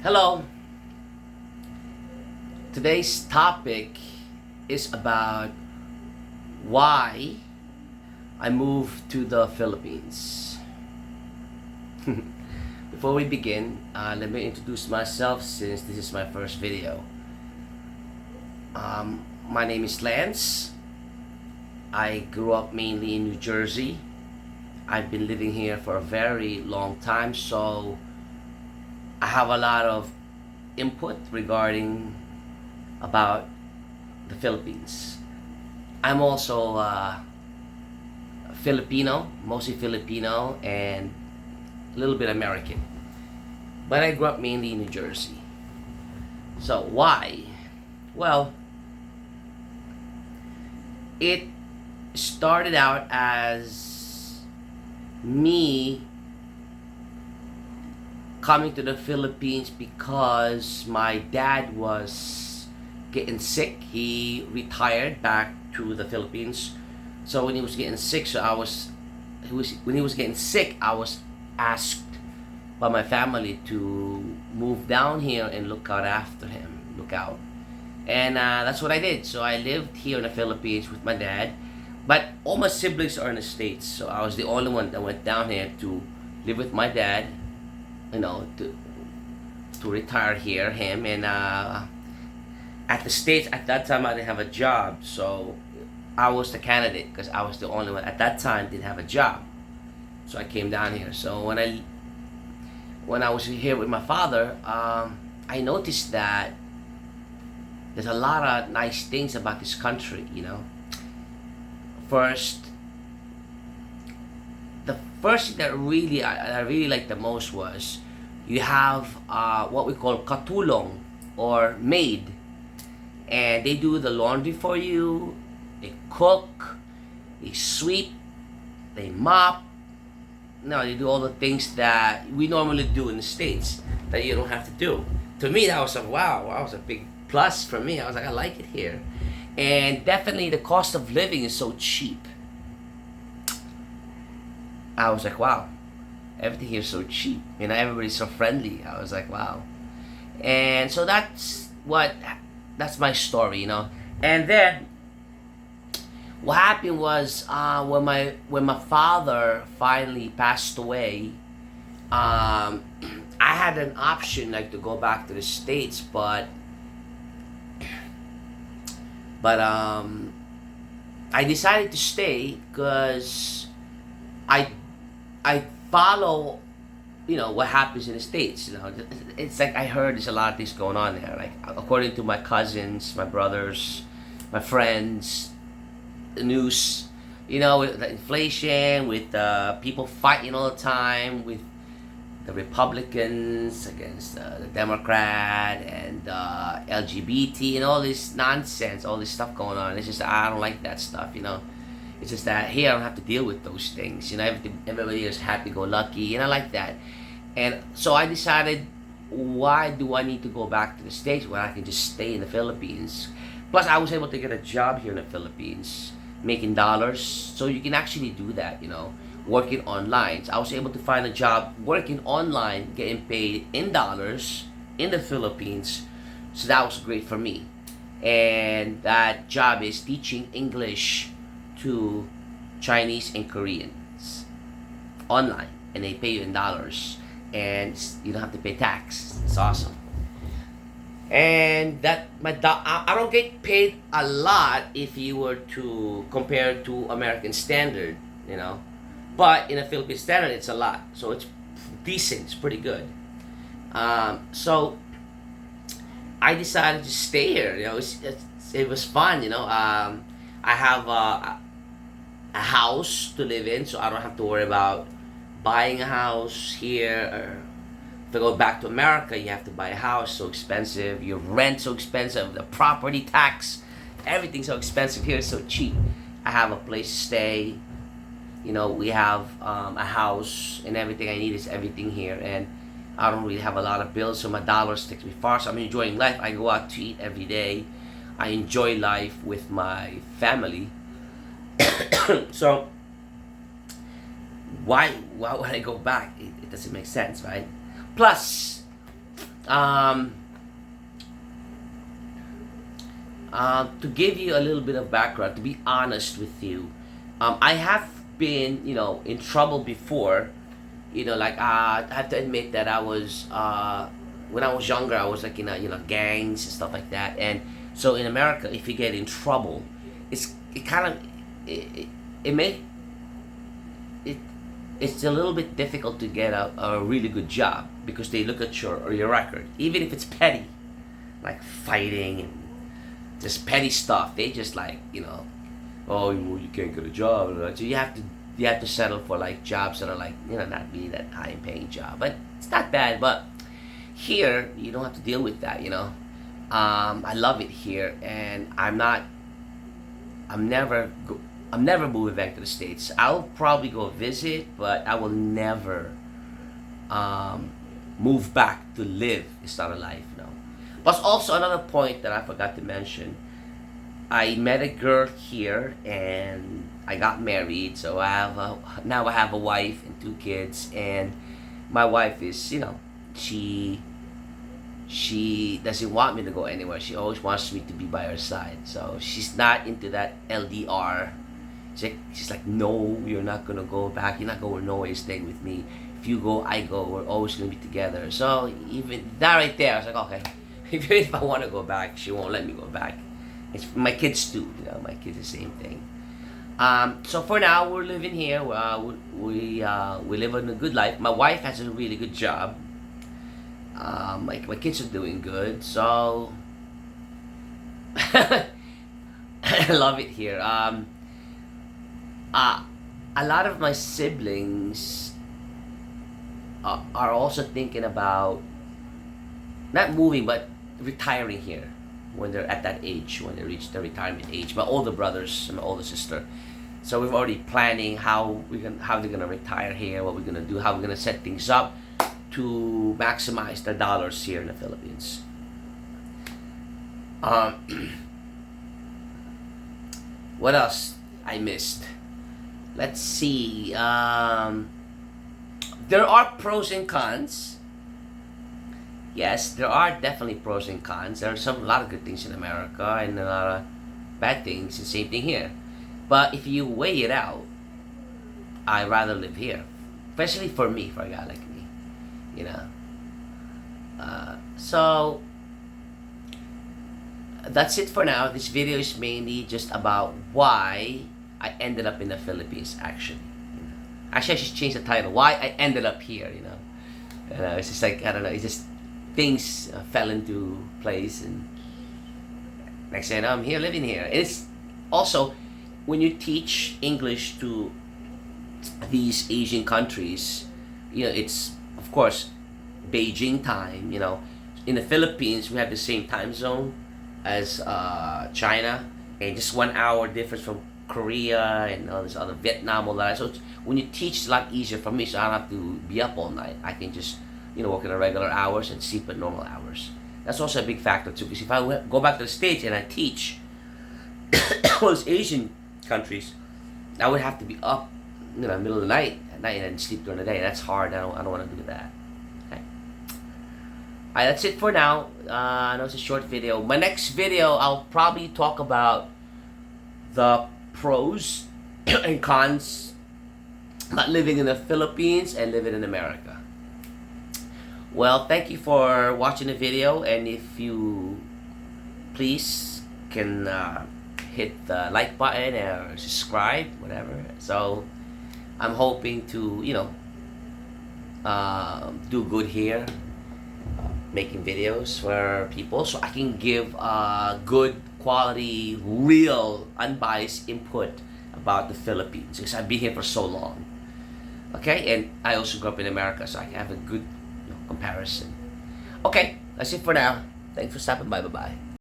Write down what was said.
Hello. Today's topic is about why I moved to the Philippines. Before we begin, let me introduce myself since this is my first video. My name is Lance. I grew up mainly in New Jersey. I've been living here for a very long time, so I have a lot of input regarding about the Philippines. I'm also Filipino, mostly Filipino and a little bit American. But I grew up mainly in New Jersey. So why? Well, it started out as me coming to the Philippines because my dad was getting sick. He retired back to the Philippines. So when he was getting sick, when he was getting sick, I was asked by my family to move down here and look out after him, look out. And that's what I did. So I lived here in the Philippines with my dad, but all my siblings are in the States. So I was the only one that went down here to live with my dad, to retire here, him. And at the States, at that time, I didn't have a job. So I was the candidate because I was the only one at that time didn't have a job. So I came down here. So when I was here with my father, I noticed that there's a lot of nice things about this country. First, the first thing that I really liked the most was you have what we call katulong or maid, and they do the laundry for you, they cook, they sweep, they mop. No, they do all the things that we normally do in the States that you don't have to do. To me, that was a big plus for me. I was like, I like it here. And definitely the cost of living is so cheap. I was like, wow, everything here is so cheap. Everybody's so friendly. I was like, wow. And so that's my story. And then what happened was when my father finally passed away, I had an option to go back to the States, but I decided to stay because I follow what happens in the States. It's like I heard there's a lot of things going on there. Like according to my cousins, my brothers, my friends, the news, with the inflation, with people fighting all the time, with the Republicans against the Democrat and LGBT and all this nonsense, all this stuff going on. It's just I don't like that stuff. It's just that here I don't have to deal with those things. Everybody is happy-go-lucky, and I like that. And so I decided, why do I need to go back to the States when I can just stay in the Philippines? Plus, I was able to get a job here in the Philippines, making dollars. So you can actually do that, working online. So I was able to find a job working online, getting paid in dollars in the Philippines. So that was great for me. And that job is teaching English to Chinese and Koreans online, and they pay you in dollars, and you don't have to pay tax. It's awesome. And I don't get paid a lot if you were to compare to American standard, but in a Philippine standard it's a lot, so it's decent, it's pretty good. So I decided to stay here. It was fun. I have a house to live in, so I don't have to worry about buying a house here. Or if I go back to America, you have to buy a house, so expensive. Your rent so expensive, the property tax, everything's so expensive. Here it's so cheap. I have a place to stay. We have a house, and everything I need is everything here. And I don't really have a lot of bills, so my dollars takes me far. So I'm enjoying life. I go out to eat every day. I enjoy life with my family. So why would I go back? It doesn't make sense, right? Plus, Um, to give you a little bit of background, to be honest with you, I have been, in trouble before. Like I have to admit that I was, when I was younger, I was like in gangs and stuff like that. And so in America, if you get in trouble, it kind of it, it may it it's a little bit difficult to get a really good job because they look at your record, even if it's petty, like fighting and just petty stuff. They just like oh, well, you can't get a job. So you have to settle for like jobs that are like not really that high paying job, but it's not bad. But here you don't have to deal with that. I love it here, and I'm never I'm never moving back to the States. I'll probably go visit, but I will never um, move back to live. It's not a life, no. Plus, also another point that I forgot to mention. I met a girl here, and I got married. So now I have a wife and two kids, and my wife is, she doesn't want me to go anywhere. She always wants me to be by her side. So she's not into that LDR. She's like, no, you're not gonna go back. You're not going nowhere. You're staying with me. If you go, I go. We're always gonna be together. So even that right there, I was like, okay. Even if I want to go back, she won't let me go back. It's my kids too. My kids the same thing. So for now, we're living here. We live in a good life. My wife has a really good job. My kids are doing good. So I love it here. A lot of my siblings are also thinking about not moving but retiring here when they're at that age, when they reach the retirement age. My older brothers and my older sister. So we're already planning how they're gonna retire here, what we're gonna do, how we're gonna set things up to maximize the dollars here in the Philippines. Um, what else I missed? Let's see. There are pros and cons. Yes, there are definitely pros and cons. There are a lot of good things in America and a lot of bad things. The same thing here. But if you weigh it out, I'd rather live here, especially for me, for a guy like me. You know. So that's it for now. This video is mainly just about why I ended up in the Philippines. Actually, I should change the title. Why I ended up here. It's just like I don't know. It's just things fell into place, and next thing I know, I'm here, living here. It's also when you teach English to these Asian countries, it's of course Beijing time. In the Philippines, we have the same time zone as China, and just 1 hour difference from Korea and all this other Vietnam, all that. So when you teach, it's a lot easier for me. So I don't have to be up all night. I can just work in the regular hours and sleep at normal hours. That's also a big factor too. Because if I go back to the States and I teach all those Asian countries, I would have to be up, middle of the night at night and sleep during the day. That's hard. I don't want to do that. Okay. Alright, that's it for now. I know it's a short video. My next video, I'll probably talk about the pros and cons not living in the Philippines and living in America. Well, thank you for watching the video, and if you please can hit the like button or subscribe, whatever. So I'm hoping to do good here, making videos for people, so I can give good quality, real, unbiased input about the Philippines, because I've been here for so long. Okay, and I also grew up in America, so I can have a good comparison. Okay, that's it for now. Thanks for stopping by. Bye-bye.